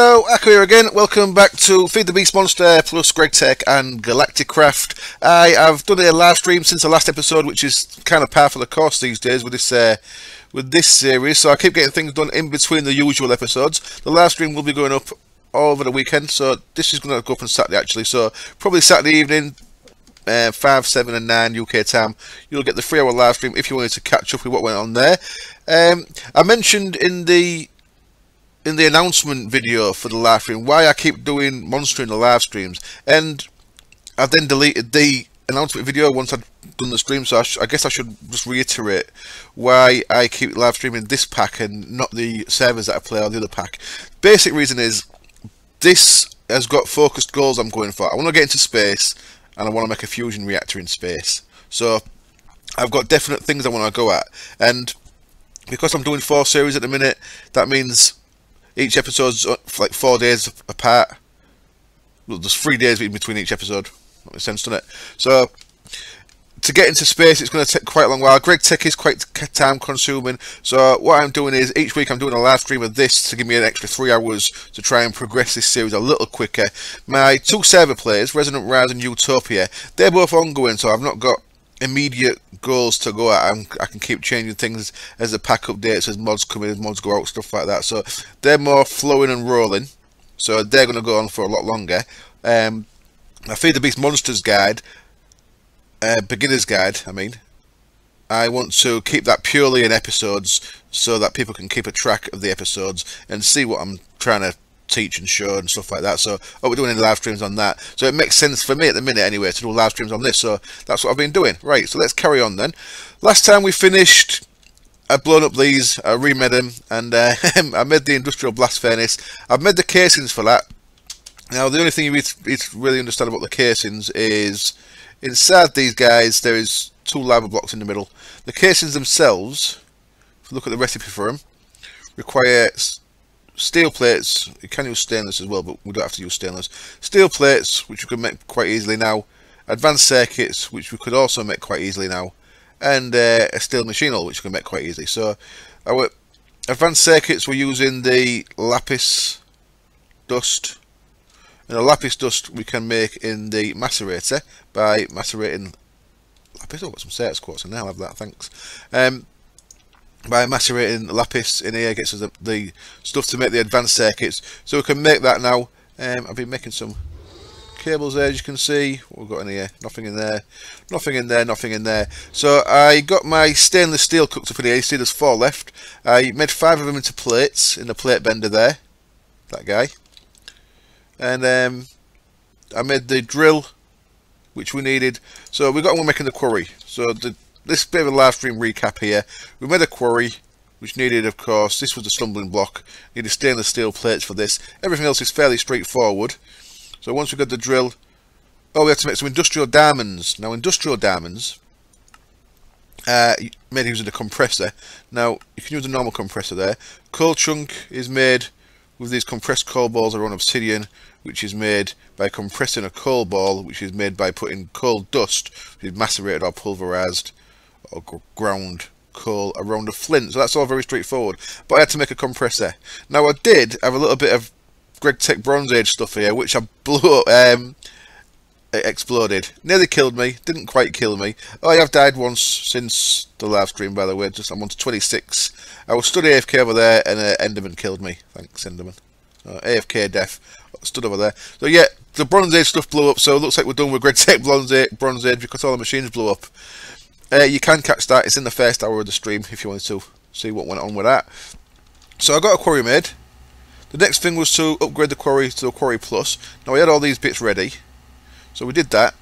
Hello, Akko here again. Welcome back to FTB Monster plus Greg Tech and Galactic Craft. I have done a live stream since the last episode, which is kind of par for the course these days with this series. So I keep getting things done in between the usual episodes. The live stream will be going up over the weekend, so this is going to go up on Saturday actually. So probably Saturday evening, 5, 7 and 9 UK time, you'll get the 3-hour live stream if you wanted to catch up with what went on there. I mentioned in the announcement video for the live stream why I keep doing Monster in the live streams, and I then deleted the announcement video once I'd done the stream, so I guess I should just reiterate why I keep live streaming this pack and not the servers that I play on the other pack. Basic reason is this has got focused goals I'm going for. I want to get into space and I want to make a fusion reactor in space, so I've got definite things I want to go at, and because I'm doing 4 series at the minute, that means each episode's like 4 days apart. Well, there's 3 days in between each episode. That makes sense, doesn't it? So to get into space, it's going to take quite a long while. Greg Tech is quite time consuming. So what I'm doing is each week I'm doing a live stream of this to give me an extra 3 hours to try and progress this series a little quicker. My 2 server players, Resonant Rise and Utopia, they're both ongoing, so I've not got immediate goals to go at. I can keep changing things as the pack updates, as mods come in, as mods go out, stuff like that. So they're more flowing and rolling, so they're going to go on for a lot longer. My Feed the Beast Monsters guide, beginner's guide, I want to keep that purely in episodes so that people can keep a track of the episodes and see what I'm trying to teach and show and stuff like that. So we're doing any live streams on that, so it makes sense for me at the minute anyway to do live streams on this, so that's what I've been doing. Right, so let's carry on then. Last time we finished, I'd blown up these, I remade them, and I made the industrial blast furnace. I've made the casings for that. Now the only thing you need to really understand about the casings is inside these guys there is 2 lava blocks in the middle. The casings themselves, if you look at the recipe for them, require steel plates. You can use stainless as well, but we don't have to use stainless. Steel plates, which we can make quite easily now. Advanced circuits, which we could also make quite easily now. And a steel machine hull, which we can make quite easily. So our advanced circuits, we're using the lapis dust. And the lapis dust we can make in the macerator by macerating lapis. Oh, got some sales quotes in there, I'll have that, thanks. By macerating lapis in here gets us the stuff to make the advanced circuits, so we can make that now. I've been making some cables there, as you can see. What we've got in here, nothing in there, nothing in there, nothing in there. So I got my stainless steel cooked up in here. You see there's 4 left. I made 5 of them into plates in the plate bender there, that guy. And I made the drill which we needed. So we got one making the quarry. So this bit of a live stream recap here. We made a quarry, which needed, of course, this was the stumbling block. Needed stainless steel plates for this. Everything else is fairly straightforward. So once we got the drill, we had to make some industrial diamonds. Now industrial diamonds, made using a compressor. Now you can use a normal compressor there. Coal chunk is made with these compressed coal balls around obsidian, which is made by compressing a coal ball, which is made by putting coal dust, which is macerated or pulverized or ground coal around a flint. So that's all very straightforward, but I had to make a compressor. Now I did have a little bit of Greg Tech Bronze Age stuff here, which I blew up, it exploded. Nearly killed me, didn't quite kill me. I have died once since the live stream, by the way. I'm on to 26. I was stood AFK over there and Enderman killed me. Thanks, Enderman. AFK death, stood over there. So yeah, the Bronze Age stuff blew up, so it looks like we're done with Greg Tech Bronze Age because all the machines blew up. You can catch that, it's in the first hour of the stream if you wanted to see what went on with that. So I got a quarry made. The next thing was to upgrade the quarry to a Quarry Plus. Now we had all these bits ready, so we did that.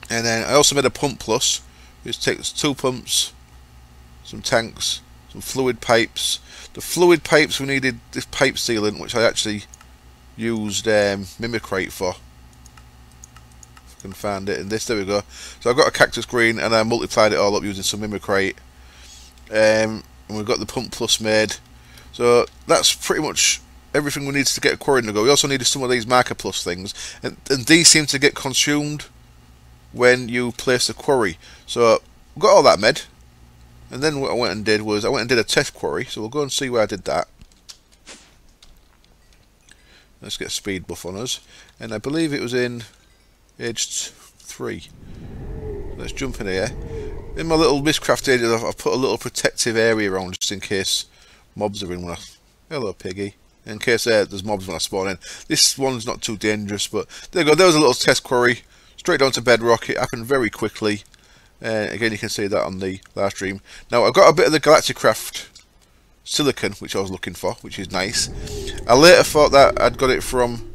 And then I also made a Pump Plus, which takes 2 pumps, some tanks, some fluid pipes. The fluid pipes, we needed this pipe sealant, which I actually used Mimicrate for. If I can find it in this, there we go. So I've got a cactus green and I multiplied it all up using some Mimicrate. And we've got the Pump Plus made. So that's pretty much everything we need to get a quarry to go. We also needed some of these Marker Plus things, and these seem to get consumed when you place the quarry. So got all that made, and then what I went and did was I went and did a test quarry. So we'll go and see where I did that. Let's get a speed buff on us. And I believe it was in age 3. Let's jump in here. In my little Mistcraft area, I've put a little protective area around just in case mobs are in when I... Hello, piggy. In case there's mobs when I spawn in. This one's not too dangerous, but there you go. There was a little test quarry. Straight down to bedrock. It happened very quickly. Again, you can see that on the last stream. Now, I've got a bit of the Galacticraft silicon, which I was looking for, which is nice. I later thought that I'd got it from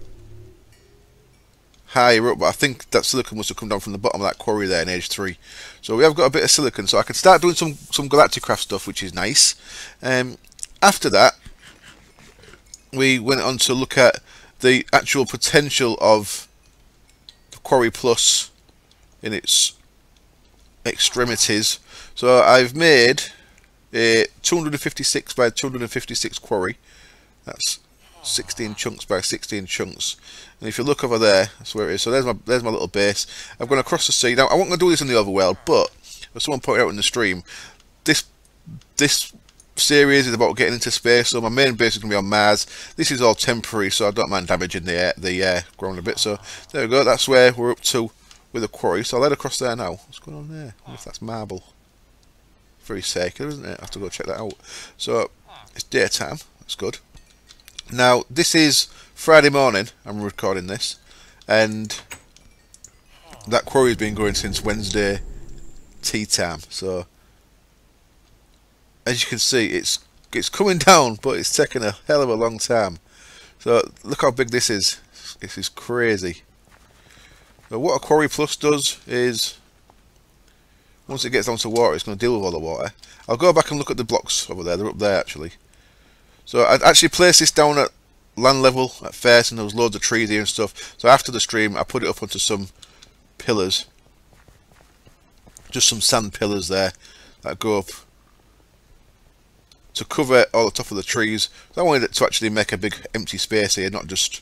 higher up, but I think that silicon must have come down from the bottom of that quarry there in age 3. So we have got a bit of silicon, so I can start doing some Galacticraft stuff, which is nice. After that, we went on to look at the actual potential of the Quarry Plus in its extremities. So I've made a 256 by 256 quarry. That's 16 chunks by 16 chunks. And if you look over there, that's where it is. So there's my little base. I've gone across the sea. Now I wasn't going to do this in the overworld, but as someone pointed out in the stream, this series is about getting into space. So my main base is going to be on Mars. This is all temporary, so I don't mind damaging the ground a bit. So there we go. That's where we're up to with the quarry. So I'll head across there now. What's going on there? I wonder if that's marble. Very circular, isn't it? I have to go check that out. So it's daytime. That's good. Now this is Friday morning. I'm recording this, and that quarry has been going since Wednesday tea time. So as you can see, it's coming down, but it's taking a hell of a long time. So look how big this is. This is crazy. But what a Quarry Plus does is, once it gets down to water, it's going to deal with all the water. I'll go back and look at the blocks over there. They're up there, actually. So I'd actually placed this down at land level at first, and there was loads of trees here and stuff. So after the stream, I put it up onto some pillars. Just some sand pillars there that go up to cover all the top of the trees. So I wanted it to actually make a big empty space here, not just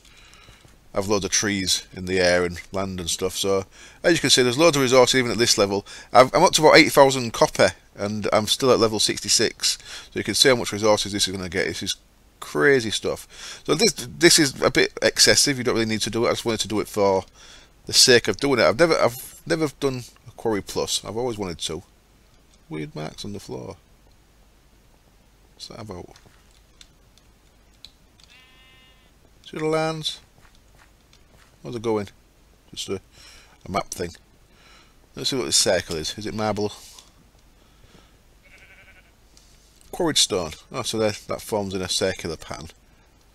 have loads of trees in the air and land and stuff. So as you can see, there's loads of resources even at this level. I'm up to about 8,000 copper, and I'm still at level 66. So you can see how much resources this is going to get. This is crazy stuff. So this is a bit excessive. You don't really need to do it. I just wanted to do it for the sake of doing it. I've never done a Quarry Plus. I've always wanted to. Weird marks on the floor. What's that about? See the lands? Where's it going? Just a map thing. Let's see what this circle is. Is it marble? Quarried stone. Oh, so that forms in a circular pattern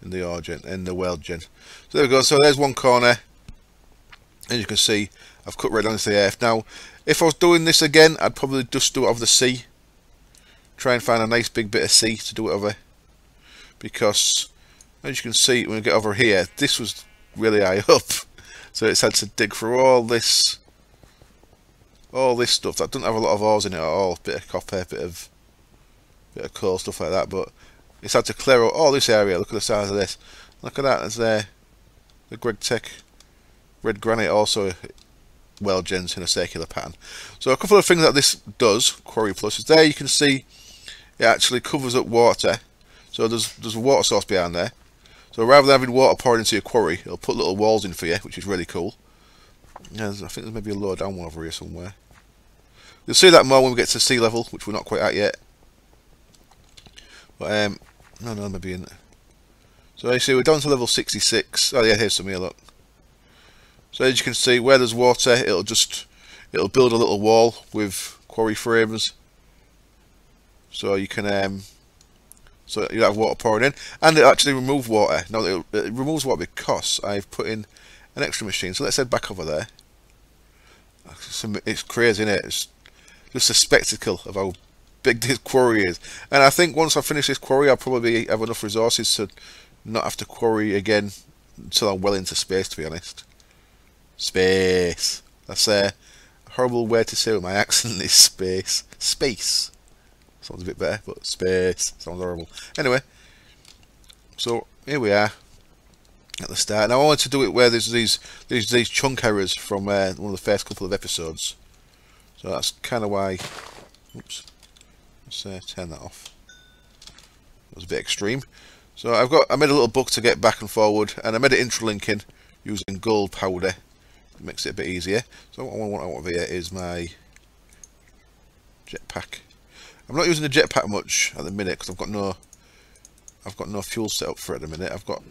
in the origin, in the world gen. So there we go. So there's one corner. As you can see, I've cut right down to the earth. Now, if I was doing this again, I'd probably just do it over the sea. Try and find a nice big bit of sea to do it over. Because, as you can see, when we get over here, this was really high up, so it's had to dig through all this stuff that doesn't have a lot of ores in it at all. Bit of copper, bit of coal, stuff like that. But it's had to clear out all this area. Look at the size of this. Look at that. There's the Greg Tech red granite, also well gens in a circular pattern. So a couple of things that this does, Quarry Plus, is there you can see it actually covers up water. So there's a water source behind there. So rather than having water pouring into your quarry, it'll put little walls in for you, which is really cool. Yeah, I think there's maybe a lower down one over here somewhere. You'll see that more when we get to sea level, which we're not quite at yet. But no, maybe in. So you see, we're down to level 66. Oh yeah, here's some here. Look. So as you can see, where there's water, it'll build a little wall with quarry frames. So you can so you have water pouring in, and it actually removes water. Now it removes water because I've put in an extra machine. So let's head back over there. It's crazy, isn't it? It's just a spectacle of how big this quarry is. And I think once I finish this quarry, I'll probably have enough resources to not have to quarry again until I'm well into space, to be honest. Space. That's a horrible way to say it with my accent is space. Space. Sounds a bit better, but space sounds horrible. Anyway, so here we are at the start. Now I wanted to do it where there's these chunk errors from one of the first couple of episodes. So that's kind of why. Oops. Let's turn that off. That was a bit extreme. So I made a little book to get back and forward, and I made it interlinking using gold powder. It makes it a bit easier. So what I want out of here is my jetpack. I'm not using the jetpack much at the minute because I've got no fuel set up for it at the minute. I've got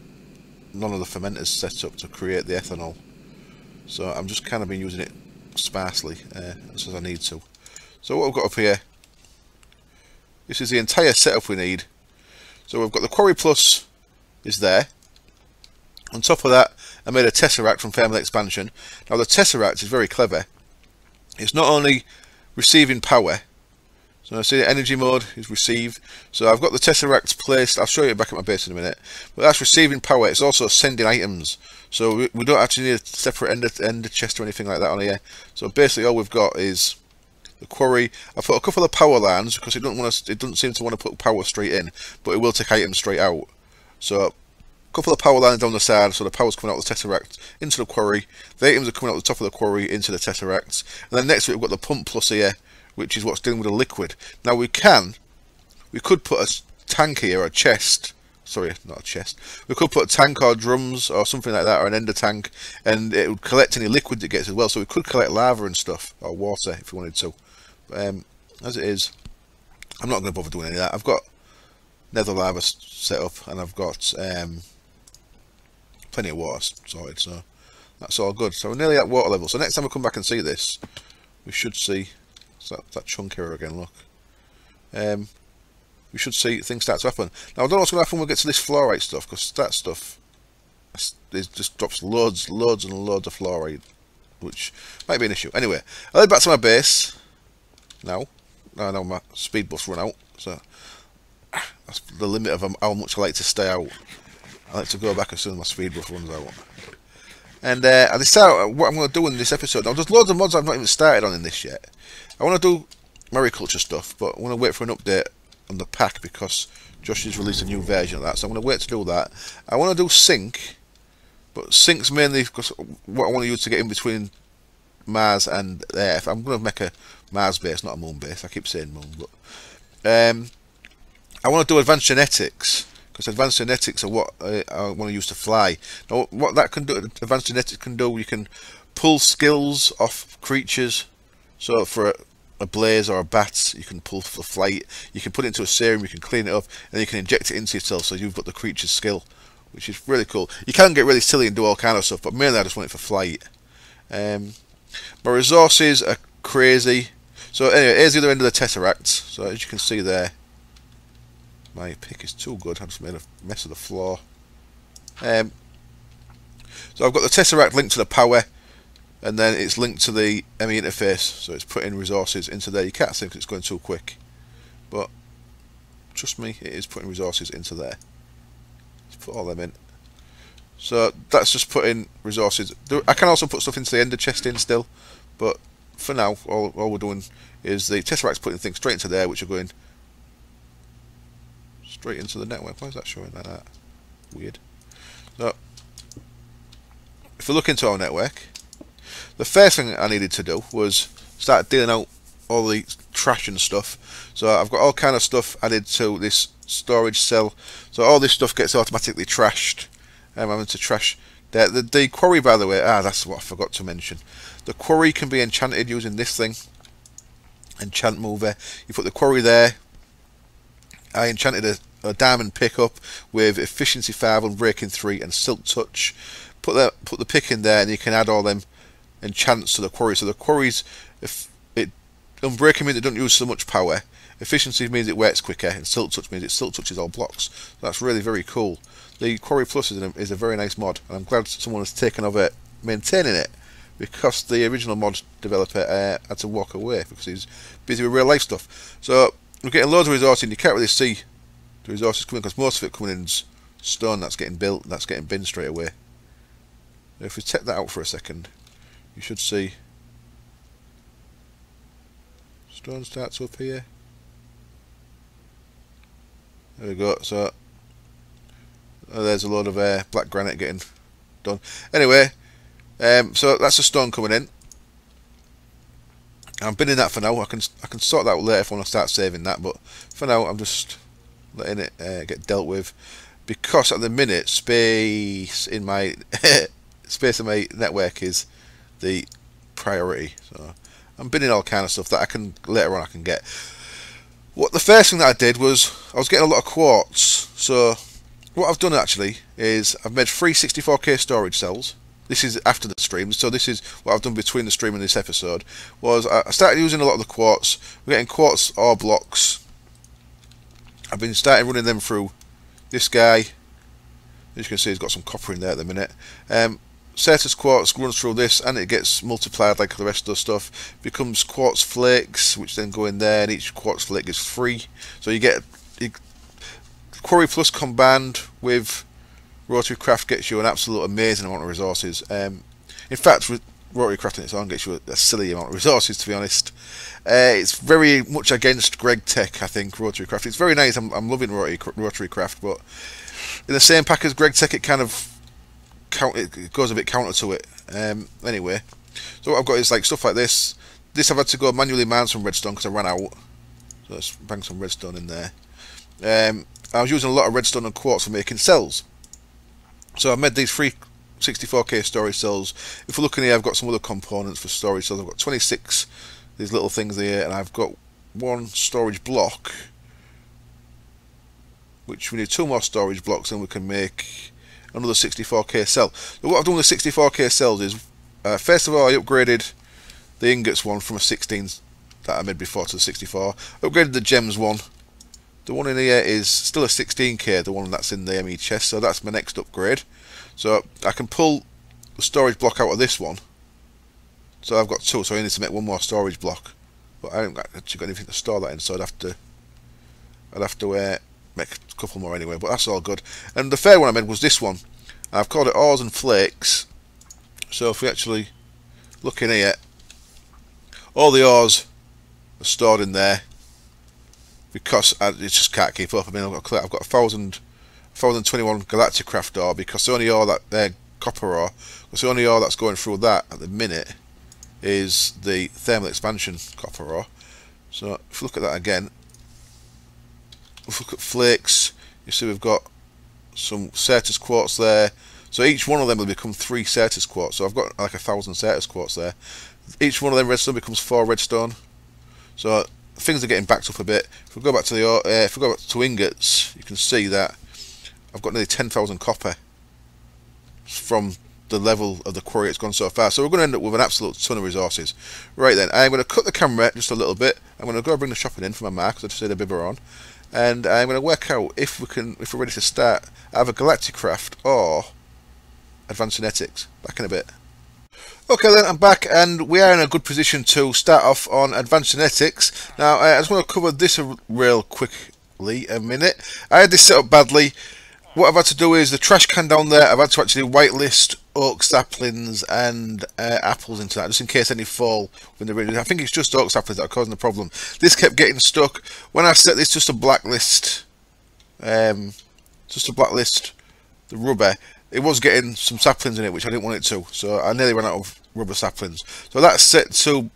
none of the fermenters set up to create the ethanol, so I'm just kind of been using it sparsely as I need to. So what we've got up here, this is the entire setup we need. So we've got the Quarry Plus is there. On top of that, I made a Tesseract from Thermal Expansion. Now the Tesseract is very clever. It's not only receiving power, so I see the energy mode is received. So I've got the Tesseract placed, I'll show you back at my base in a minute, but that's receiving power. It's also sending items, so we don't actually need a separate ender chest or anything like that on here. So basically all we've got is the Quarry. I put a couple of power lines because it doesn't seem to want to put power straight in, but it will take items straight out. So a couple of power lines down the side, so the power's coming out of the Tesseract into the Quarry. The items are coming out the top of the Quarry into the Tesseract. And then next to it we've got the Pump Plus here, which is what's dealing with the liquid. Now we could put a tank here, or a chest. Sorry, not a chest. We could put a tank or drums or something like that, or an ender tank, and it would collect any liquid it gets as well. So we could collect lava and stuff, or water if we wanted to. But, as it is, I'm not going to bother doing any of that. I've got nether lava set up, and I've got plenty of water sorted, so that's all good. So we're nearly at water level. So next time we come back and see this, we should see that chunk here again. Look, we should see things start to happen. Now I don't know what's going to happen when we get to this fluorite stuff, because that stuff it just drops loads and loads of fluorite, which might be an issue. Anyway, I'll head back to my base now. I know my speed buff's run out, so that's the limit of how much I like to stay out. I like to go back as soon as my speed buff runs out. And I decided what I'm going to do in this episode. Now there's loads of mods I've not even started on in this yet. I want to do mariculture stuff, but I want to wait for an update on the pack because Josh has released a new version of that, so I'm going to wait to do that. I want to do sync, but sync's mainly because what I want to use to get in between Mars and Earth. I'm going to make a Mars base, not a moon base. I keep saying moon, but I want to do advanced genetics, because advanced genetics are what I want to use to fly. Now what that can do, advanced genetics can do, you can pull skills off creatures. So for a blaze or a bat, you can pull for flight. You can put it into a serum, you can clean it up, and you can inject it into yourself, so you've got the creature's skill, which is really cool. You can get really silly and do all kind of stuff, but mainly I just want it for flight. My resources are crazy. So anyway, here's the other end of the Tesseract. So as you can see there, my pick is too good. I just made a mess of the floor. So I've got the Tesseract linked to the power, and then it's linked to the ME interface, so it's putting resources into there. You can't see because it's going too quick, but trust me, it is putting resources into there. Let's put all them in. So that's just putting resources. I can also put stuff into the ender chest in still, but for now, all we're doing is the Tesseract's putting things straight into there, which are going straight into the network. Why is that showing like that? Weird. So if we look into our network, the first thing I needed to do was start dealing out all the trash and stuff. So I've got all kind of stuff added to this storage cell. So all this stuff gets automatically trashed. I'm having to trash the Quarry, by the way. That's what I forgot to mention. The Quarry can be enchanted using this thing, enchant mover. You put the Quarry there. I enchanted a diamond pickup with efficiency 5, unbreaking 3, and silk touch. Put the pick in there, and you can add all them enchants to the Quarry. So the Quarry's, unbreaking means it doesn't use so much power. Efficiency means it works quicker, and silk touch means it silk touches all blocks. So that's really very cool. The Quarry Plus is a very nice mod, and I'm glad someone has taken over maintaining it, because the original mod developer had to walk away because he's busy with real life stuff. So we're getting loads of resources, and you can't really see the resources coming because most of it coming in is stone that's getting built, and that's getting binned straight away. Now if we take that out for a second, you should see stone starts to appear. There we go. So there's a load of black granite getting done. Anyway, so that's the stone coming in. I'm binning that for now. I can sort that out later if I want to start saving that, but for now I'm just letting it get dealt with. because at the minute space in my space in my network is the priority. So I'm binning all kind of stuff that I can later on I can get. What the first thing that I did was I was getting a lot of quartz. So what I've done actually is I've made 3 64K storage cells. This is after the stream, so this is what I've done between the stream and this episode. Was I started using a lot of the quartz. We're getting quartz ore blocks. I've been starting running them through this guy. As you can see, he's got some copper in there at the minute. Certus quartz runs through this, and it gets multiplied like the rest of the stuff. Becomes quartz flakes, which then go in there, and each quartz flake is free. So you get Quarry Plus combined with Rotary Craft gets you an absolute amazing amount of resources. In fact, with Rotary Craft on its own gets you a silly amount of resources, to be honest. It's very much against Greg Tech, I think, Rotary Craft. It's very nice, I'm loving Rotary Craft, but in the same pack as Greg Tech, it kind of it goes a bit counter to it. Anyway, so what I've got is like stuff like this. This I've had to go manually mine some redstone because I ran out. So let's bang some redstone in there. I was using a lot of redstone and quartz for making cells. So I've made these 3 64K storage cells. If we're looking here, I've got some other components for storage cells. I've got 26 these little things here, and I've got 1 storage block, which we need 2 more storage blocks, and we can make another 64K cell. So what I've done with the 64K cells is, first of all, I upgraded the ingots one from a 16 that I made before to the 64. Upgraded the gems one. The one in here is still a 16K, the one that's in the ME chest, so that's my next upgrade. So I can pull the storage block out of this one. So I've got 2, so I need to make 1 more storage block. But I haven't actually got anything to store that in, so I'd have to make a couple more anyway, but that's all good. And the third one I made was this one. I've called it ores and flakes. So if we actually look in here, all the ores are stored in there, because it just can't keep up. I mean, I've got 1021 Galactic Craft ore, because the only ore that copper ore, because the only ore that's going through that at the minute is the thermal expansion copper ore. So if we look at that again, if we look at flakes, you see we've got some Certus quartz there. So each one of them will become 3 Certus quartz. So I've got like 1,000 Certus quartz there. Each one of them redstone becomes 4 redstone. So things are getting backed up a bit. If we go back to if we go back to ingots, you can see that I've got nearly 10,000 copper from the level of the quarry it's gone so far. So we're going to end up with an absolute ton of resources. Right then, I'm going to cut the camera just a little bit. I'm going to go bring the shopping in for my mark, because I just said a bibber on, and I'm going to work out if we're ready to start either Galactic Craft or Advanced Genetics. Back in a bit. Okay then, I'm back, and we are in a good position to start off on Advanced Genetics. Now, I just want to cover this real quickly a minute. I had this set up badly. What I've had to do is the trash can down there, I've had to actually whitelist oak saplings and apples into that, just in case any fall when they're ready. I think it's just oak saplings that are causing the problem. This kept getting stuck. When I set this just to blacklist, the rubber, it was getting some saplings in it, which I didn't want it to, so I nearly ran out of rubber saplings. So that's set to,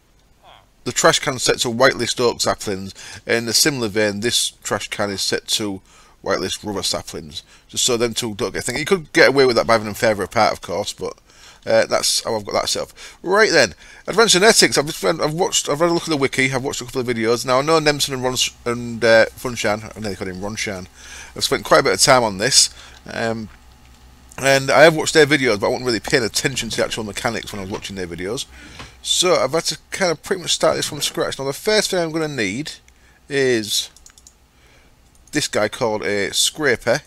the trash can set to whitelist oak saplings. In a similar vein, this trash can is set to whitelist rubber saplings, just so them two don't get things. You could get away with that by having them further apart, of course, but that's how I've got that set up. Right then, Advanced Genetics. I've had a look at the wiki. I've watched a couple of videos. Now I know Nemson and Funshan, I nearly called him Ronshan. I've spent quite a bit of time on this. And I have watched their videos, but I wasn't really paying attention to the actual mechanics when I was watching their videos. So I've had to kind of pretty much start this from scratch. Now the first thing I'm going to need is this guy called a scraper.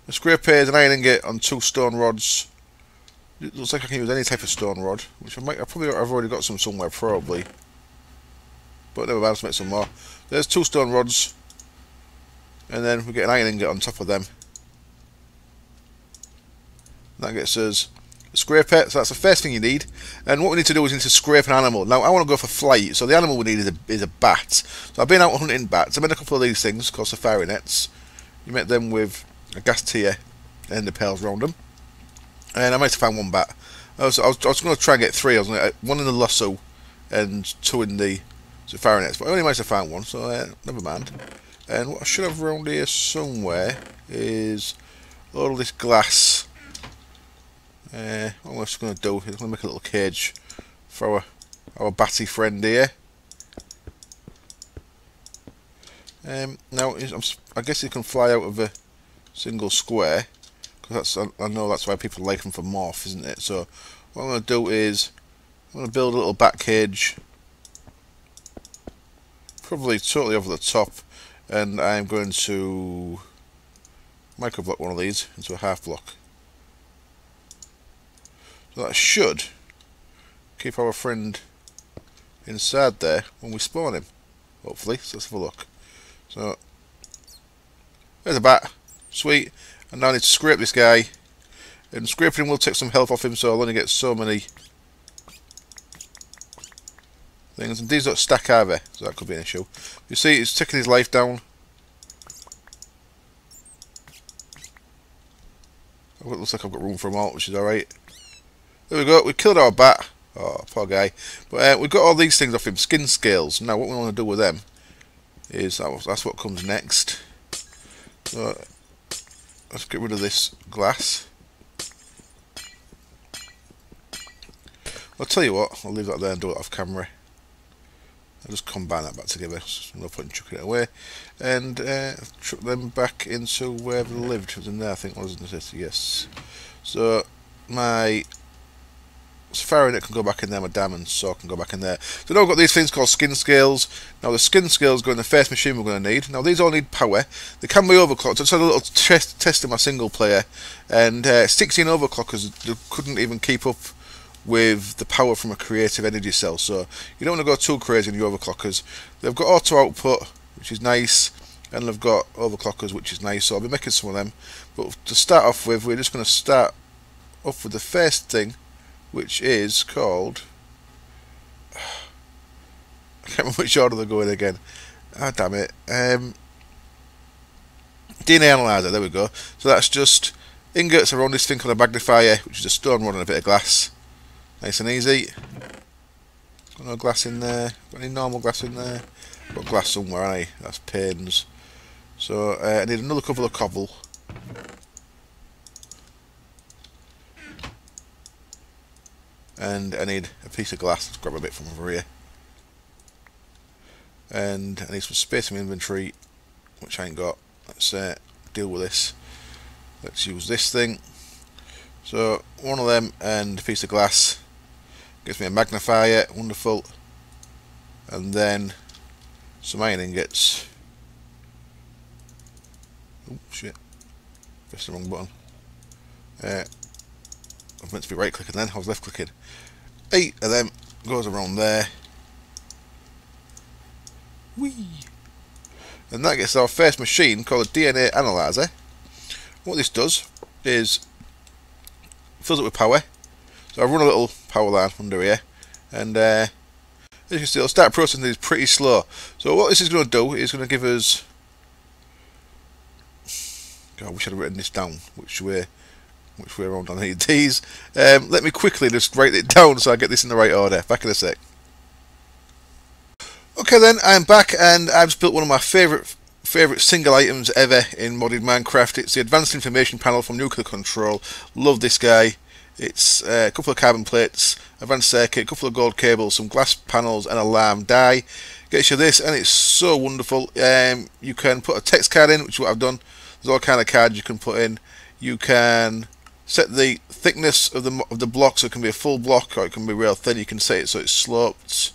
A scraper is an iron ingot on 2 stone rods. It looks like I can use any type of stone rod, which I've already got some somewhere probably. But never mind, let's make some more. There's 2 stone rods, and then we get an iron ingot on top of them. That gets us a scraper, so that's the first thing you need. And what we need to do is we need to scrape an animal. Now I want to go for flight, so the animal we need is a bat. So I've been out hunting bats. I made a couple of these things called safari nets. You make them with a gas tier and the pails around them. And I managed to find 1 bat. I was going to try and get 3. I was going to 1 in the lasso and 2 in the safari nets, but I only managed to find 1, so never mind. And what I should have around here somewhere is all of this glass. What I'm just going to do is I'm going to make a little cage for our batty friend here. Now I guess he can fly out of a single square, because I know that's why people like them for morph, isn't it? So what I'm going to do is I'm going to build a little bat cage, probably totally over the top, and I'm going to micro block one of these into a half block. So that should keep our friend inside there when we spawn him, hopefully. So let's have a look. So there's a bat, sweet. And now I need to scrape this guy, and scraping him will take some health off him, so I'll only get so many things. And these don't stack either, so that could be an issue. You see, it's taking his life down. It looks like I've got room for him all, which is alright. There we go, we killed our bat. Oh, poor guy. But we've got all these things off him, skin scales. Now what we want to do with them is, that's what comes next. So let's get rid of this glass. I'll tell you what, I'll leave that there and do it off camera. I'll just combine that back together, no point in chucking it away. And chuck them back into where they lived. It was in there, I think, wasn't it? Yes. So my Safari net can go back in there, my diamond saw can go back in there. So now I've got these things called skin scales. Now the skin scales go in the first machine we're going to need. Now these all need power. They can be overclocked. I just had a little test in my single player, and 16 overclockers couldn't even keep up with the power from a creative energy cell. So you don't want to go too crazy in your overclockers. They've got auto output, which is nice, and they've got overclockers, which is nice. So I'll be making some of them. But to start off with, we're just going to start off with the first thing, which is called, I can't remember which order they're going again. Ah, damn it. DNA analyzer, there we go. So that's just ingots around this thing called a magnifier, which is a stone rod and a bit of glass. Nice and easy. Got no glass in there. Got any normal glass in there? Got glass somewhere, aye. That's pains. So I need another couple of cobble. And I need a piece of glass. Let's grab a bit from over here. And I need some space in my inventory, which I ain't got. Let's deal with this. Let's use this thing. So one of them and a piece of glass gives me a magnifier. Wonderful. And then some iron ingots. Oh shit! Pressed the wrong button. I was meant to be right clicking then. I was left clicking. 8 of them goes around there. Whee! And that gets our first machine called a DNA analyzer. What this does is fills it with power. So I run a little power line under here, and as you can see, it'll start processing these pretty slow. So what this is going to do is going to give us, God, I wish I'd written this down, which way around I need these. Let me quickly just write it down so I get this in the right order. Back in a sec. Okay then, I'm back, and I've just built one of my favourite single items ever in modded Minecraft. It's the Advanced Information Panel from Nuclear Control. Love this guy. It's a couple of carbon plates, advanced circuit, a couple of gold cables, some glass panels, and a alarm die. Gets you this, and it's so wonderful. You can put a text card in, which is what I've done. There's all kind of cards you can put in. You can set the thickness of the block, so it can be a full block or it can be real thin. You can set it so it's sloped.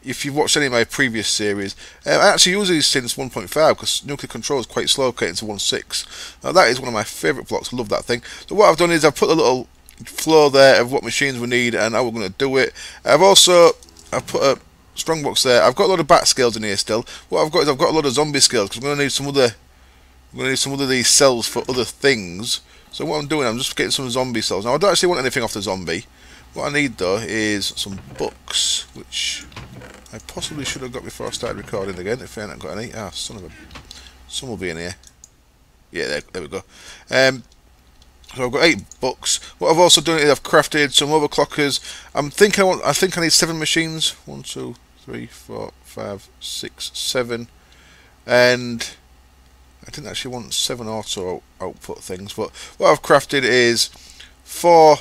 If you've watched any of my previous series, I actually use these since 1.5 because Nuclear Control is quite slow getting to 1.6. Now that is one of my favourite blocks. I love that thing. So what I've done is I've put a little flow there of what machines we need and how we're going to do it. I've put a strongbox there. I've got a lot of bat scales in here still. What I've got is I've got a lot of zombie scales because I'm going to need some other. I'm going to need some other of these cells for other things. So what I'm doing, I'm just getting some zombie cells. Now I don't actually want anything off the zombie. What I need though is some books, which I possibly should have got before I started recording again. If I haven't got any, son of a, some will be in here. Yeah, there we go. So I've got 8 books. What I've also done is I've crafted some overclockers. I think I need 7 machines. 1, 2, 3, 4, 5, 6, 7. and I didn't actually want 7 auto output things, but what I've crafted is 4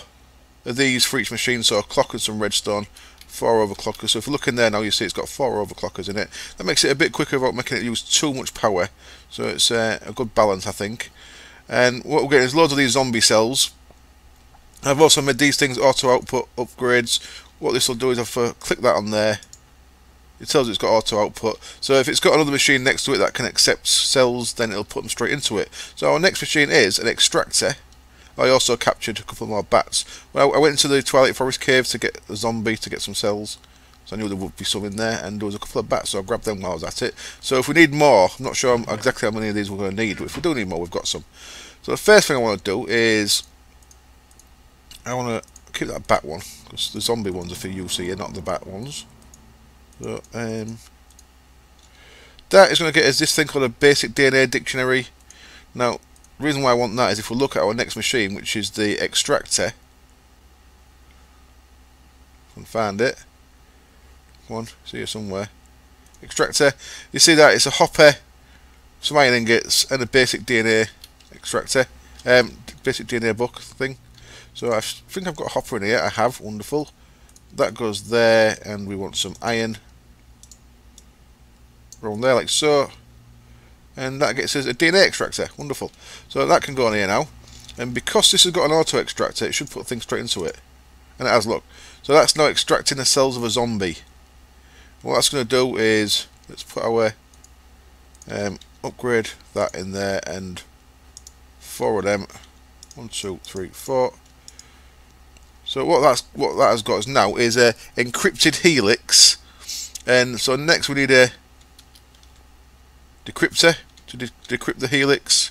of these for each machine, so a clock and some redstone, 4 overclockers. So if you look in there now, you see it's got 4 overclockers in it. That makes it a bit quicker without making it use too much power, so it's a good balance, I think. And what we're getting is loads of these zombie cells. I've also made these things auto output upgrades. What this will do is if I click that on there, it tells it's got auto output. So if it's got another machine next to it that can accept cells, then it'll put them straight into it. So our next machine is an extractor. I also captured a couple more bats. Well, I went into the Twilight Forest cave to get a zombie to get some cells. So I knew there would be some in there, and there was a couple of bats, so I grabbed them while I was at it. So if we need more, I'm not sure exactly how many of these we're going to need, but if we do need more, we've got some. So the first thing I want to do is I want to keep that bat one, because the zombie ones are for use here, not the bat ones. So that is going to get us this thing called a basic DNA dictionary. Now, the reason why I want that is if we look at our next machine, which is the extractor. I can find it. Come on, see it somewhere. Extractor. You see that it's a hopper, some iron ingots, and a basic DNA extractor. Basic DNA book thing. So I think I've got a hopper in here. I have. Wonderful. That goes there, and we want some iron. Around there, like so. And that gets us a DNA extractor. Wonderful. So that can go on here now. And because this has got an auto extractor, it should put things straight into it. And it has, look. So that's now extracting the cells of a zombie. What that's going to do is, let's put our upgrade that in there, and 4 of them. 1, 2, 3, 4. So what that has got us now is a encrypted helix. And so next we need a decryptor to decrypt the helix.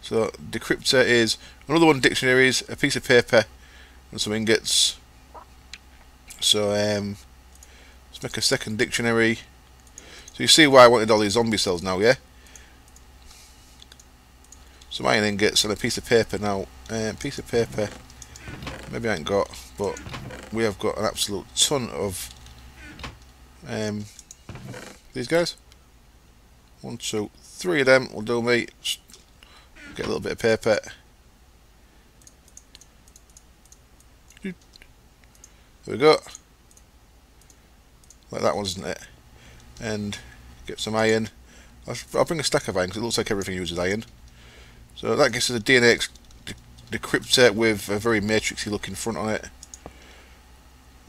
So decryptor is another one, dictionaries, a piece of paper, and some ingots. So let's make a second dictionary. So you see why I wanted all these zombie cells now, yeah? Some iron ingots and a piece of paper now. Piece of paper, maybe I ain't got, but we have got an absolute ton of these guys. 1, 2, 3 of them will do me. Just get a little bit of paper. There we go. Like that one, isn't it? And get some iron. I'll bring a stack of iron because it looks like everything uses iron. So that gives us a DNA decryptor with a very matrixy looking front on it.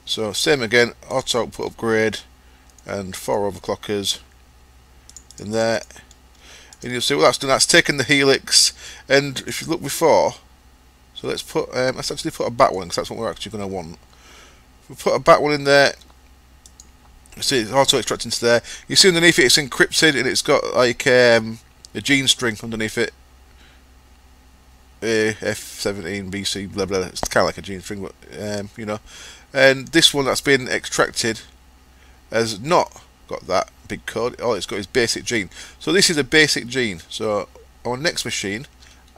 So same again, auto output upgrade, and 4 overclockers in there. And you'll see what that's done. That's taken the helix, and if you look before, so let's put let's actually put a bat one, because that's what we're actually going to want. If we put a bat one in there, you see it's auto extracting to there. You see underneath it it's encrypted, and it's got like a gene string underneath it. F01E13 blah blah. It's kind of like a gene string, but you know. And this one that's been extracted has not got that big code. All it's got is basic gene. So this is a basic gene. So our next machine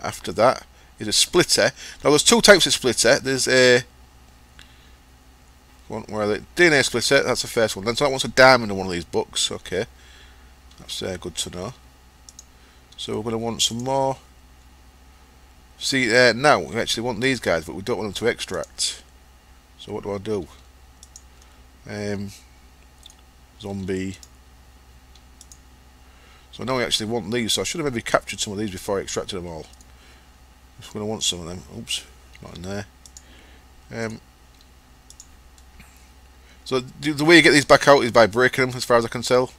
after that is a splitter. Now there's 2 types of splitter. There's a one where the DNA splitter. That's the first one. Then so that wants a diamond in one of these books. Okay, that's good to know. So we're going to want some more. See, now we actually want these guys, but we don't want them to extract. So what do? Zombie. So now we actually want these. So I should have maybe captured some of these before I extracted them all. If we're going to want some of them. Oops, not in there. So the way you get these back out is by breaking them, as far as I can tell.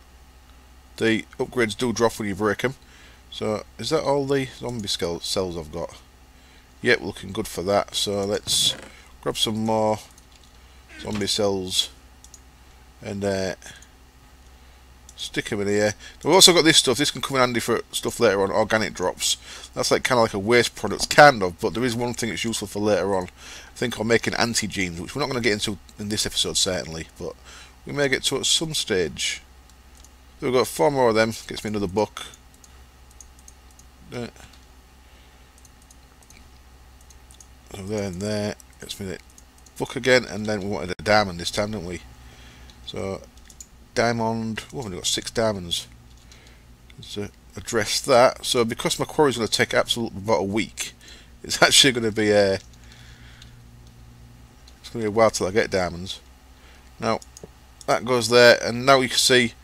The upgrades do drop when you break them. So is that all the zombie cells I've got? Yep, looking good for that. So let's grab some more zombie cells and stick them in here. We've also got this stuff. This can come in handy for stuff later on, organic drops. That's like kind of like a waste product, kind of, but there is one thing that's useful for later on. I think I'm making anti-genes, which we're not going to get into in this episode certainly, but we may get to at some stage. So we've got 4 more of them. Gets me another book. So there and there, gets me the book again, and then we wanted a diamond this time, didn't we? So diamond. Oh, we've only got 6 diamonds. to address that. So because my quarry is going to take absolutely about a week, it's actually going to be a while till I get diamonds. Now that goes there, and now you can see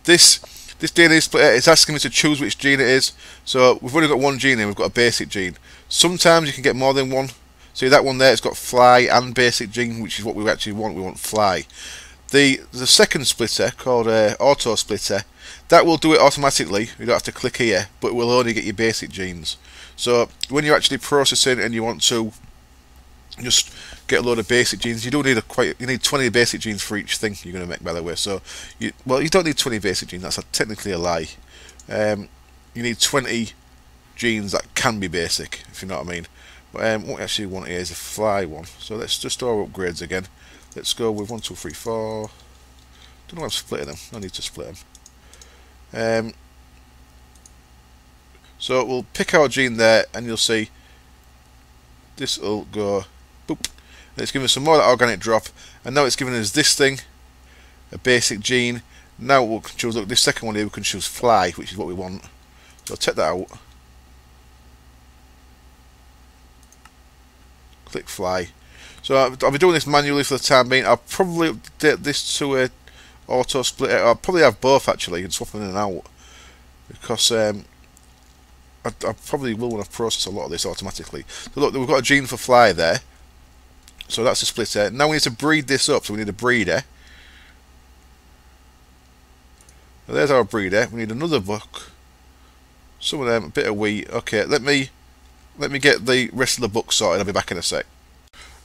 this DNA splitter is asking me to choose which gene it is. So we've only got one gene and we've got a basic gene. Sometimes you can get more than one. See that one there, it's got fly and basic gene, which is what we actually want. We want fly. The second splitter, called auto splitter, that will do it automatically. You don't have to click here, but it will only get your basic genes. So when you're actually processing and you want to just get a load of basic genes, you do need you need 20 basic genes for each thing you're going to make, by the way. So you don't need 20 basic genes. That's technically a lie. You need 20 genes that can be basic, if you know what I mean. But what we actually want here is a fly one. So let's just do our upgrades again. Let's go with 1, 2, 3, 4. Don't know why I'm splitting them. No need to split them. So we'll pick our gene there, and you'll see this will go boop. And it's giving us some more of that organic drop, and now it's giving us this thing, a basic gene. Now we'll choose, look, this second one here we can choose fly, which is what we want. So I'll take that out. Click fly. So I'll be doing this manually for the time being. I'll probably update this to a auto splitter. I'll probably have both actually and swap them in and out, because I probably will want to process a lot of this automatically. So look, we've got a gene for fly there. So that's a splitter. Now we need to breed this up. So we need a breeder. Now there's our breeder. We need another book. Some of them, a bit of wheat. Okay, let me get the rest of the book sorted. I'll be back in a sec.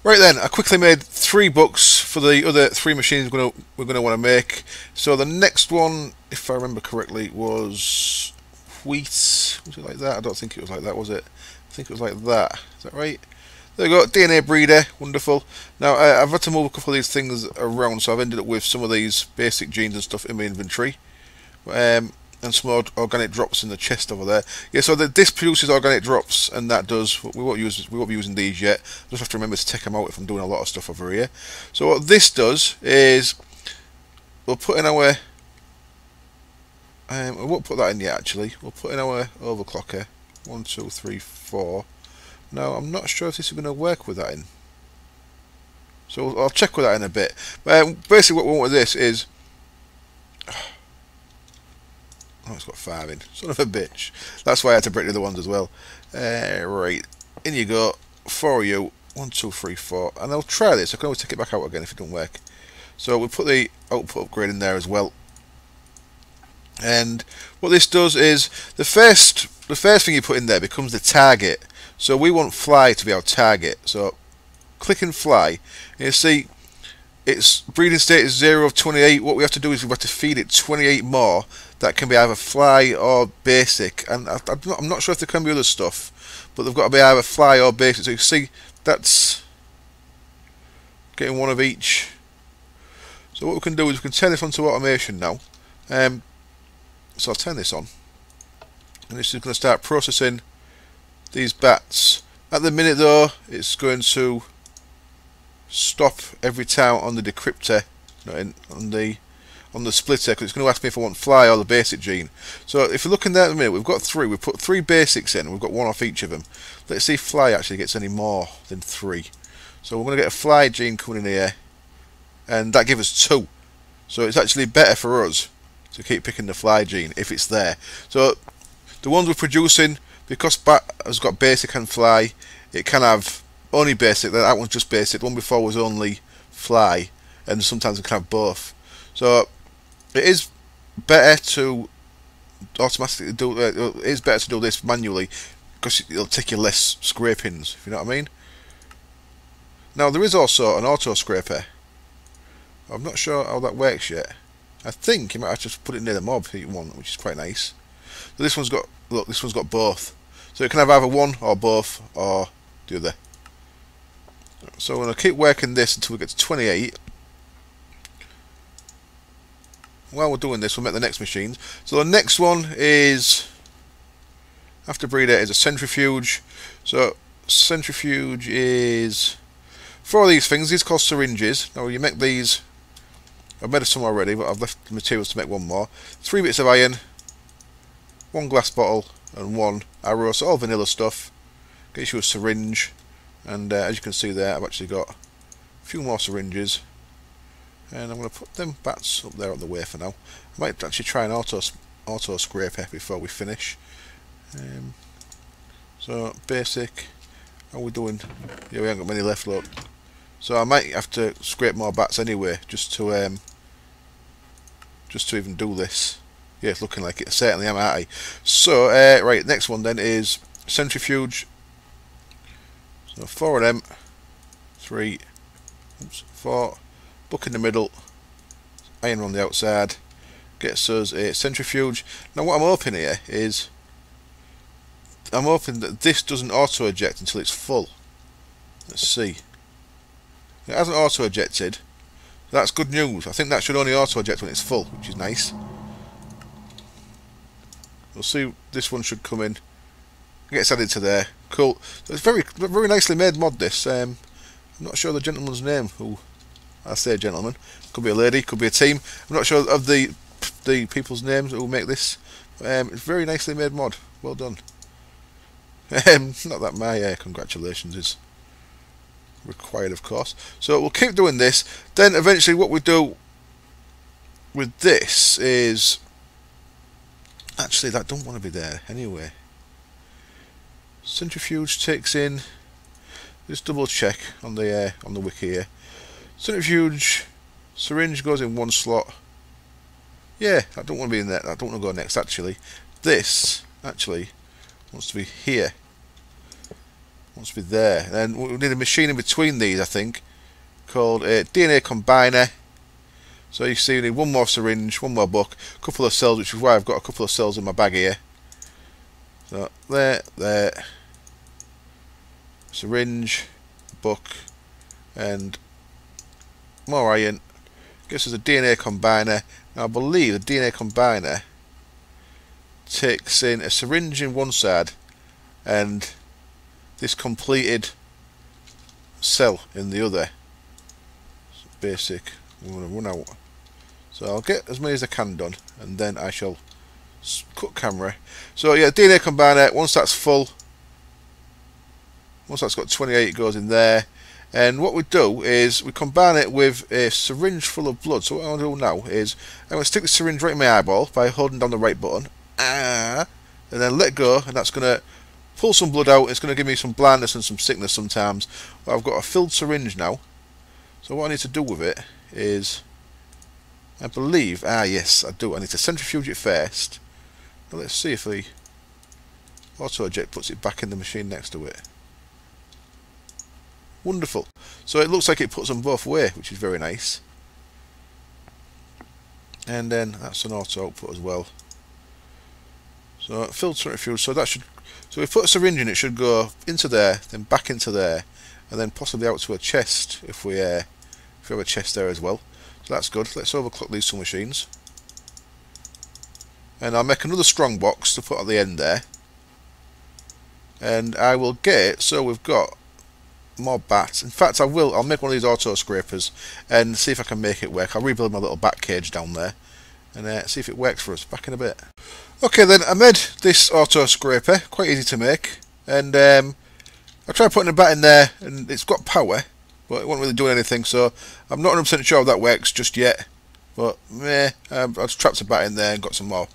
Right then, I quickly made 3 books for the other 3 machines we're going to want to make. So the next one, if I remember correctly, was wheat. Was it like that? I don't think it was like that, was it? I think it was like that. Is that right? There we go, DNA breeder, wonderful. Now I've had to move a couple of these things around, so I've ended up with some of these basic genes and stuff in my inventory. And some organic drops in the chest over there. Yeah, so this produces organic drops, and that does. We won't be using these yet. I just have to remember to take them out if I'm doing a lot of stuff over here. So what this does is we'll put in our. We won't put that in yet. Actually, we'll put in our overclocker. 1, 2, 3, 4. Now I'm not sure if this is going to work with that in. So I'll check with that in a bit. Basically, what we want with this is. Oh, it's got 5 in. Son of a bitch. That's why I had to break the other ones as well. Right. In you go. 4 of you. 1, 2, 3, 4. And I'll try this. I can always take it back out again if it don't work. So we'll put the output upgrade in there as well. And what this does is the first thing you put in there becomes the target. So we want fly to be our target. So click and fly. And you see its breeding state is 0 of 28. What we have to do is we have to feed it 28 more. That can be either fly or basic, and I'm not sure if there can be other stuff, but they've got to be either fly or basic. So you see, that's getting 1 of each. So what we can do is we can turn this onto automation now. So I'll turn this on, and this is going to start processing these bats. At the minute though, it's going to stop every time on the decryptor, on the splitter, because it's going to ask me if I want fly or the basic gene. So if you're looking there at the minute, we've got 3. We've put 3 basics in, and we've got 1 off each of them. Let's see if fly actually gets any more than 3. So we're going to get a fly gene coming in here, and that gives us 2. So it's actually better for us to keep picking the fly gene if it's there. So the ones we're producing, because bat has got basic and fly, it can have only basic. That one's just basic. The one before was only fly, and sometimes it can have both. So it is better to automatically do. It is better to do this manually, because it'll take you less scrapings. If you know what I mean. Now there is also an auto scraper. I'm not sure how that works yet. I think you might have to just put it near the mob that you want, which is quite nice. So this one's got, look, this one's got both. So it can have either one or both or the other. So we're going to keep working this until we get to 28. While we're doing this, we'll make the next machines. So the next one is, after breeder, is a centrifuge. So centrifuge is 4 of these things. These called syringes. Now you make these I've made some already, but I've left the materials to make one more. 3 bits of iron, 1 glass bottle, and 1 arrow. So all vanilla stuff. Gets you a syringe, and as you can see there, I've actually got a few more syringes, and I'm going to put them bats up there on the way for now. I might actually try an auto scraper before we finish. So basic. How are we doing? Yeah, we haven't got many left, look. So I might have to scrape more bats anyway, just to even do this. Yeah, it's looking like it. I certainly am, aren't I? So right, next one then is centrifuge. So 4 of them, 3, 4, book in the middle, iron on the outside, gets us a centrifuge. Now what I'm hoping here is, I'm hoping that this doesn't auto eject until it's full. Let's see. It hasn't auto ejected. That's good news. I think that should only auto eject when it's full, which is nice. We'll see. This one should come in. Gets added to there. Cool. So it's very nicely made mod, this. I'm not sure the gentleman's name. Who I say gentleman. Could be a lady. Could be a team. I'm not sure of the people's names who make this. It's very nicely made mod. Well done. Not that my congratulations is required, of course. So we'll keep doing this. Then eventually what we do with this is, actually that don't want to be there anyway. Centrifuge takes in, just double check on the wiki here. Centrifuge syringe goes in 1 slot. Yeah, I don't want to be in there. I don't want to go next. Actually, this actually wants to be here. Wants to be there. And we need a machine in between these, I think, called a DNA combiner. So you see, we need 1 more syringe, 1 more book, a couple of cells, which is why I've got a couple of cells in my bag here. So there, syringe, book, and more iron. Gives us a DNA combiner. Now I believe the DNA combiner takes in a syringe in one side and this completed cell in the other. So basic. I'm going to run out. So I'll get as many as I can done, and then I shall cut camera. So yeah, DNA combiner, once that's full, once that's got 28, it goes in there. And what we do is we combine it with a syringe full of blood. So what I'm going to do now is I'm going to stick the syringe right in my eyeball by holding down the right button, and then let go, and that's going to pull some blood out. It's going to give me some blindness and some sickness sometimes. But I've got a filled syringe now. So what I need to do with it is, I believe, yes, I do. I need to centrifuge it first. Now let's see if the auto eject puts it back in the machine next to it. Wonderful. So it looks like it puts them both away, which is very nice. And then that's an auto output as well. So filled centrifuge. So that should. So if we put a syringe in, it should go into there, then back into there, and then possibly out to a chest if we have a chest there as well. So that's good. Let's overclock these two machines. And I'll make another strong box to put at the end there. And I will get, so we've got more bats. In fact, I'll make one of these auto scrapers and see if I can make it work. I'll rebuild my little bat cage down there and see if it works for us. Back in a bit. Okay then, I made this auto scraper, quite easy to make, and I tried putting a bat in there and it's got power, but it wasn't really doing anything, so I'm not 100% sure if that works just yet. But I've just trapped a bat in there and got some more.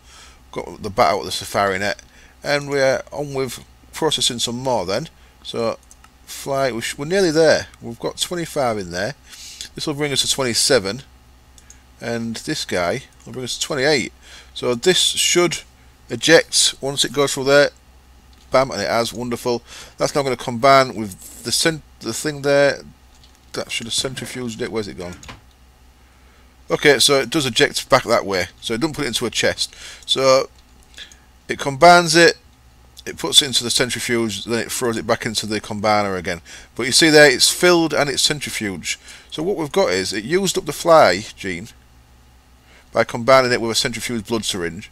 Got the bat out of the safari net, and we're on with processing some more then. So fly, we're nearly there. We've got 25 in there. This will bring us to 27, and this guy will bring us to 28. So this should eject once it goes through there. Bam, and it has. Wonderful. That's now going to combine with the thing there. That should have centrifuged it. Where's it gone? Okay, so it does eject back that way. So it doesn't put it into a chest. So it combines it. It puts it into the centrifuge, then it throws it back into the combiner again. But you see there, it's filled and it's centrifuge. So what we've got is, it used up the fly gene by combining it with a centrifuge blood syringe.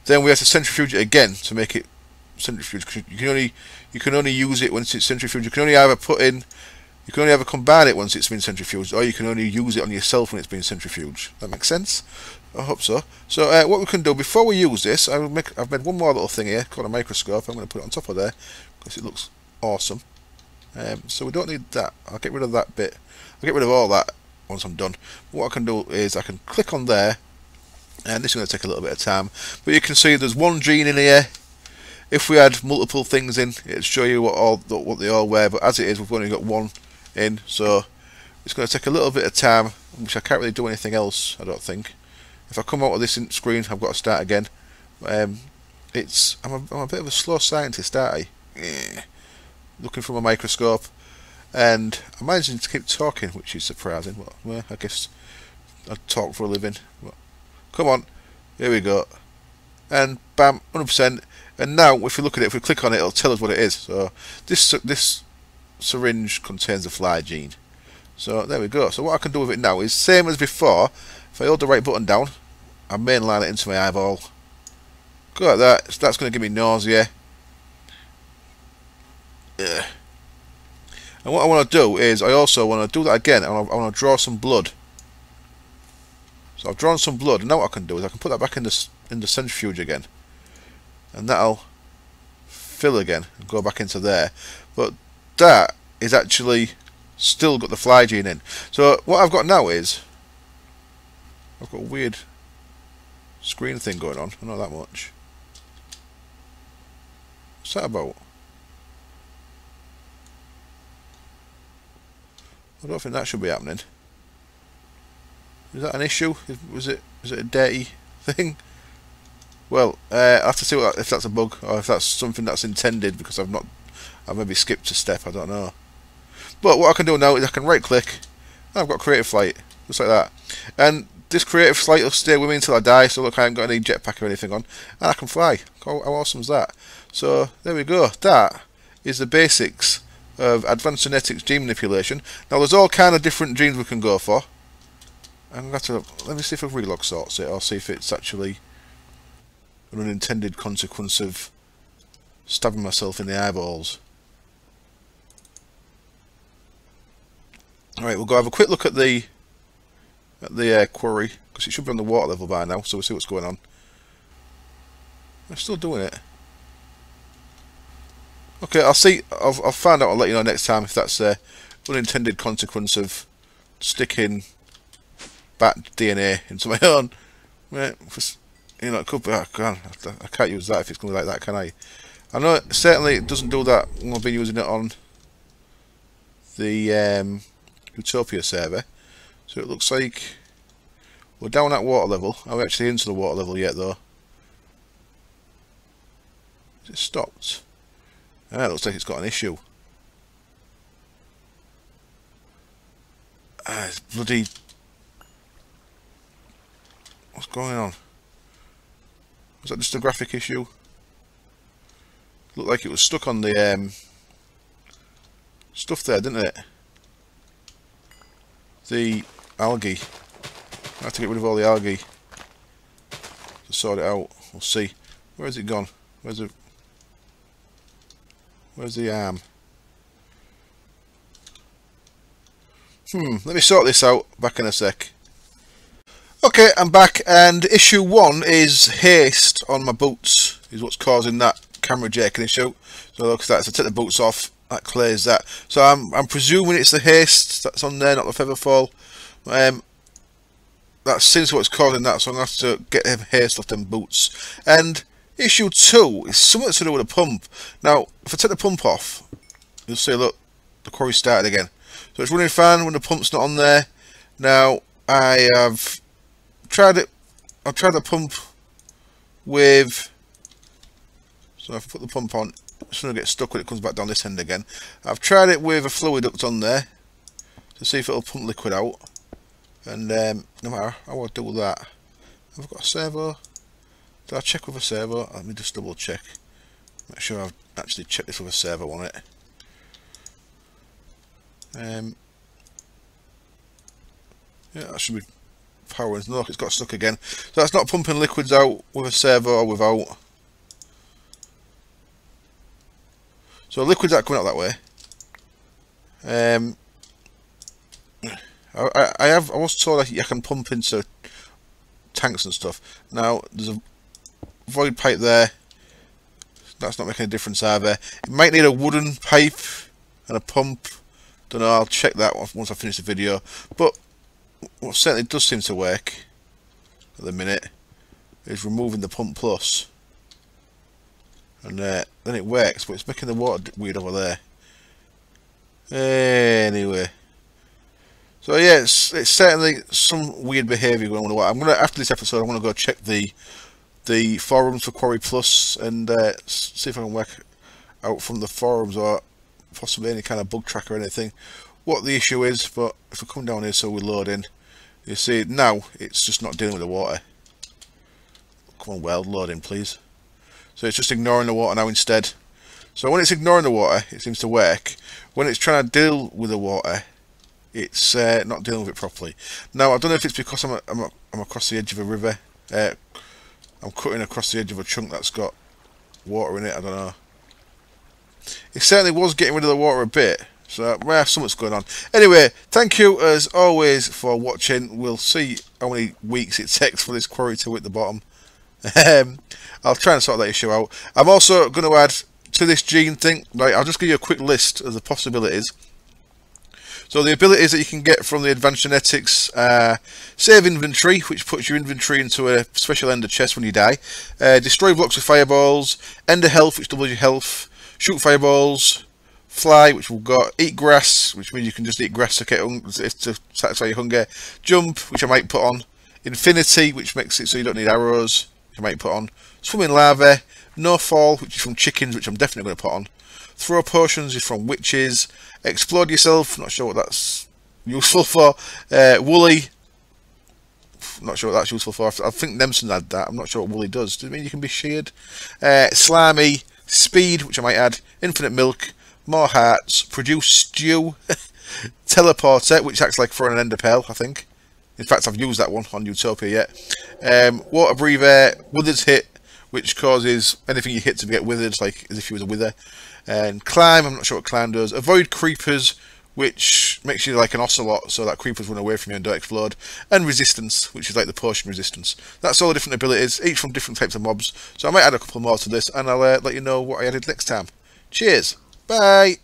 Then we have to centrifuge it again to make it centrifuge. You can only use it when it's centrifuge. You can only either put in, you can only ever combine it once it's been centrifuged, or you can only use it on yourself when it's been centrifuged. That makes sense? I hope so. So what we can do, before we use this, I've made one more little thing here called a microscope. I'm going to put it on top of there, because it looks awesome. So we don't need that. I'll get rid of that bit. I'll get rid of all that once I'm done. What I can do is I can click on there, and this is going to take a little bit of time, but you can see there's one gene in here. If we had multiple things in, it'd show you what they all were, but as it is, we've only got one in, so it's going to take a little bit of time, which I can't really do anything else, I don't think. If I come out of this screen, I've got to start again. I'm a bit of a slow scientist, aren't I? Looking from a microscope, and I'm managing to keep talking, which is surprising. Well, I guess I talk for a living. Come on, here we go, and bam, 100%. And now, if we look at it, if we click on it, it'll tell us what it is. So this syringe contains the fly gene. So there we go. So what I can do with it now is same as before. If I hold the right button down, I mainline it into my eyeball. Go like that. So that's going to give me nausea. Ugh. And what I want to do is, I also want to do that again. I want to draw some blood. So I've drawn some blood, and now what I can do is I can put that back in the centrifuge again, and that'll fill again and go back into there. But that is actually still got the fly gene in. So what I've got now is I've got a weird screen thing going on. Not that much. What's that about? I don't think that should be happening. Is that an issue? Is it a dirty thing? Well, I'll have to see if that's a bug or if that's something that's intended, because I've maybe skipped a step, I don't know. But what I can do now is I can right click, and I've got creative flight, just like that. And this creative flight will stay with me until I die, so look, I haven't got any jetpack or anything on, and I can fly. How awesome is that? So there we go. That is the basics of advanced genetics gene manipulation. Now there's all kind of different genes we can go for. I'm going to have to, let me see if a relog sorts it, or see if it's actually an unintended consequence of stabbing myself in the eyeballs. Alright, we'll go have a quick look at the quarry, because it should be on the water level by now, so we'll see what's going on. I'm still doing it. Okay, I'll find out, I'll let you know next time if that's an unintended consequence of sticking bat DNA into my own. Right, you know, it could be. I can't use that if it's going to be like that, can I? I know certainly it doesn't do that when I've been using it on the Utopia server. So it looks like we're down at water level. Are we actually into the water level yet, though? Is it stopped? Ah, it looks like it's got an issue. Ah, it's bloody... What's going on? Was that just a graphic issue? Looked like it was stuck on the stuff there, didn't it? The algae. I have to get rid of all the algae to sort it out. We'll see. Where has it gone? Where's the arm? Let me sort this out. Back in a sec. Okay, I'm back, and issue 1 is haste on my boots, is what's causing that camera jerking issue. So look at that, so I take the boots off, that clears that. So I'm presuming it's the haste that's on there, not the feather fall. That seems what's causing that, so I'm going to have to get him haste off them boots. And issue 2 is something to do with a pump. Now, if I take the pump off, you'll see, look, the quarry started again. So it's running fine when the pump's not on there. Now, I have tried it. I've tried the pump with. So if I put the pump on, it's going to get stuck when it comes back down this end again. I've tried it with a fluid duct on there to see if it'll pump liquid out. And no matter how I do that, I've got a servo. Did I check with a servo? Let me just double check. Make sure I've actually checked this with a servo on it. Yeah, that should be powering. No, it's got stuck again. So that's not pumping liquids out with a servo or without. So liquids aren't coming out that way. I was told that I can pump into tanks and stuff. Now there's a void pipe there. That's not making a difference either. It might need a wooden pipe and a pump. Don't know. I'll check that once I finish the video. But what certainly does seem to work at the minute is removing the pump plus, and then it works. But it's making the water weird over there. Anyway, so yeah, it's certainly some weird behaviour going on. I'm gonna, after this episode, I'm gonna go check the forums for Quarry Plus and see if I can work out from the forums or possibly any kind of bug tracker or anything what the issue is. But if we come down here, so we load in, you see now it's just not dealing with the water. Come on, weld, load in please. So it's just ignoring the water now instead. So when it's ignoring the water, it seems to work. When it's trying to deal with the water, it's not dealing with it properly. Now I don't know if it's because I'm across the edge of a river. I'm cutting across the edge of a chunk that's got water in it. I don't know. It certainly was getting rid of the water a bit. So well, something's going on. Anyway, thank you as always for watching. We'll see how many weeks it takes for this quarry to hit the bottom. I'll try and sort that issue out. I'm also going to add to this gene thing. Right, I'll just give you a quick list of the possibilities. So the abilities that you can get from the advanced genetics: save inventory, which puts your inventory into a special ender chest when you die; destroy blocks with fireballs; ender health, which doubles your health; shoot fireballs; fly, which we've got; eat grass, which means you can just eat grass to satisfy your hunger; jump, which I might put on; infinity, which makes it so you don't need arrows, which I might put on; swim in lava; no fall, which is from chickens, which I'm definitely going to put on; throw potions is from witches; explode yourself, not sure what that's useful for; woolly, not sure what that's useful for. I think Nemson had that. I'm not sure what woolly does. Does it mean you can be sheared? Slimy, speed, which I might add; infinite milk; more hearts; produce stew; teleporter, which acts like throwing an ender pearl, I think. In fact, I've used that one on Utopia yet. Water breather; wither's hit, which causes anything you hit to get withered, like as if you was a wither. And climb, I'm not sure what climb does. Avoid creepers, which makes you like an ocelot, so that creepers run away from you and don't explode. And resistance, which is like the potion resistance. That's all the different abilities, each from different types of mobs. So I might add a couple more to this, and I'll let you know what I added next time. Cheers, bye!